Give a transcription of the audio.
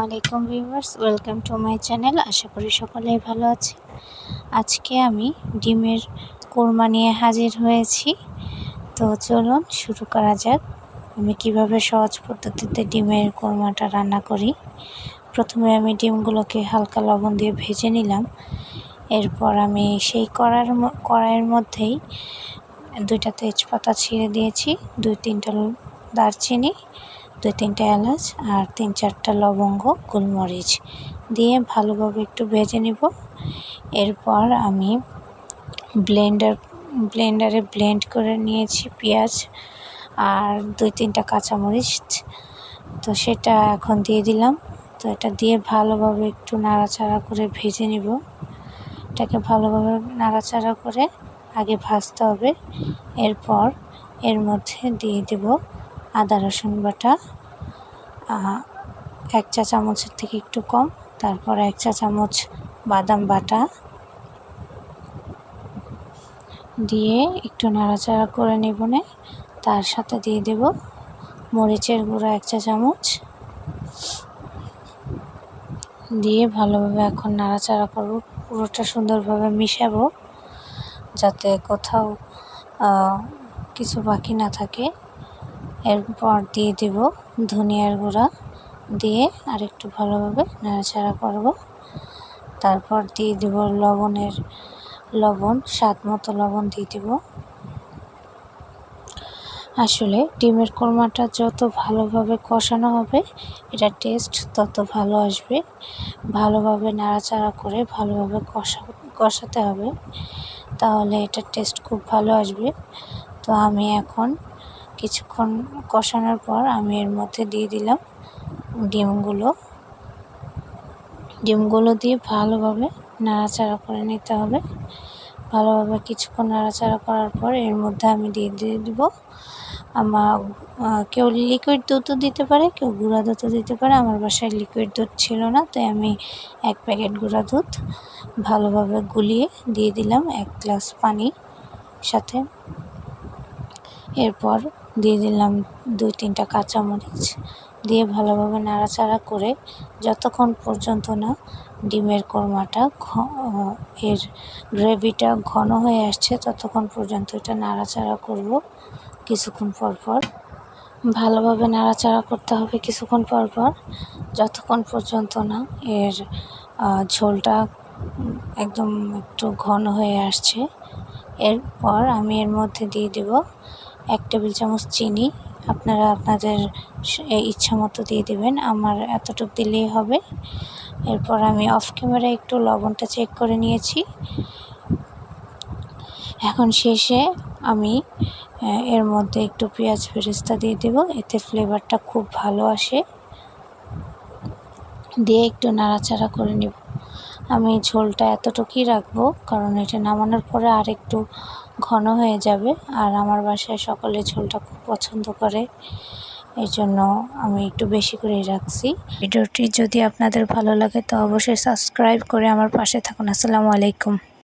আলাইকুম viewers, welcome to my channel. আশা করি সকলেই ভালো আছে। আজকে আমি ডিমের কোরমা নিয়ে হাজির হয়েছি। তো চলুন শুরু করা যাক। আমি কিভাবে সহজ পদ্ধতিতে ডিমের কোরমাটা রান্না করি। প্রথমে আমি ডিমগুলোকে হালকা লবণ দিয়ে ভেজে নিলাম। এরপর আমি সেই কড়াইয়ের মধ্যেই 2টা তেজপাতা ছিঁড়ে দিয়েছি, 2-3টা দারচিনি, 2-3টা এলাচ আর 3-4টা লবঙ্গ, গোলমরিচ দিয়ে ভালোভাবে একটু ভেজে নিব। এরপর আমি ব্লেন্ডারে ব্লেন্ড করে নিয়েছি পেঁয়াজ আর 2-3টা কাঁচামরিচ। তো সেটা এখন দিয়ে দিলাম। তো এটা দিয়ে ভালোভাবে একটু নাড়াচাড়া করে ভেজে নিব। এটাকে ভালোভাবে নাড়াচাড়া করে আগে ভাজতে হবে। এরপর এর মধ্যে দিয়ে দেব আদা রসুন বাটা, 1 চা চামচের থেকে একটু কম। তারপর 1 চা চামচ বাদাম বাটা দিয়ে একটু নাড়াচাড়া করে নেব। তার সাথে দিয়ে দেব মরিচের গুঁড়া 1 চা চামচ দিয়ে ভালোভাবে এখন নাড়াচাড়া করব। পুরোটা সুন্দরভাবে মিশাবো যাতে কোথাও কিছু বাকি না থাকে। এরপর দিয়ে দেব ধনিয়ার গুঁড়া দিয়ে আরেকটু ভালোভাবে নাড়াচাড়া করব। তারপর দিয়ে দেব লবণ, স্বাদ মতো লবণ দিয়ে দেব। আসলে ডিমের কোরমাটা যত ভালোভাবে কষানো হবে এটা টেস্ট তত ভালো আসবে। ভালোভাবে নাড়াচাড়া করে ভালোভাবে কষাতে হবে, তাহলে এটা টেস্ট খুব ভালো আসবে। তো আমি এখন কিছুক্ষণ কষানোর পর আমি এর মধ্যে দিয়ে দিলাম ডিমগুলো দিয়ে ভালোভাবে নাড়াচাড়া করে নিতে হবে। ভালোভাবে কিছুক্ষণ নাড়াচাড়া করার পর এর মধ্যে আমি দিয়ে দিব কেউ লিকুইড দুধও দিতে পারে, কেউ গুঁড়া দুধও দিতে পারে। আমার বাসায় লিকুইড দুধ ছিল না, তাই আমি 1 প্যাকেট গুঁড়া দুধ ভালোভাবে গুলিয়ে দিয়ে দিলাম 1 গ্লাস পানির সাথে। এরপর দিয়ে দিলাম 2-3টা কাঁচামরিচ দিয়ে ভালোভাবে নাড়াচাড়া করে যতক্ষণ পর্যন্ত না ডিমের কোরমাটা এর গ্রেভিটা ঘন হয়ে আসছে ততক্ষণ পর্যন্ত এটা নাড়াচাড়া করব। কিছুক্ষণ পর ভালোভাবে নাড়াচাড়া করতে হবে কিছুক্ষণ পর যতক্ষণ পর্যন্ত না এর ঝোলটা একদম একটু ঘন হয়ে আসছে। এরপর আমি এর মধ্যে দিয়ে দেব 1 টেবিল চামচ চিনি। আপনারা আপনাদের ইচ্ছা মতো দিয়ে দেবেন, আমার এতটুকু দিলেই হবে। এরপর আমি অফ ক্যামেরায় একটু লবণটা চেক করে নিয়েছি। এখন শেষে আমি এর মধ্যে একটু পেঁয়াজ বেরেস্তা দিয়ে দেব, এতে ফ্লেভারটা খুব ভালো আসে। দিয়ে একটু নাড়াচাড়া করে নেব। আমি ঝোলটা এতটুকুই রাখবো, কারণ এটা নামানোর পরে আর একটু ঘন হয়ে যাবে, আর আমার বাসায় সকলে ঝোলটা খুব পছন্দ করে, এই জন্য আমি একটু বেশি করেই রাখছি। ভিডিওটি যদি আপনাদের ভালো লাগে তো অবশ্যই সাবস্ক্রাইব করে আমার পাশে থাকুন। আসসালামু আলাইকুম।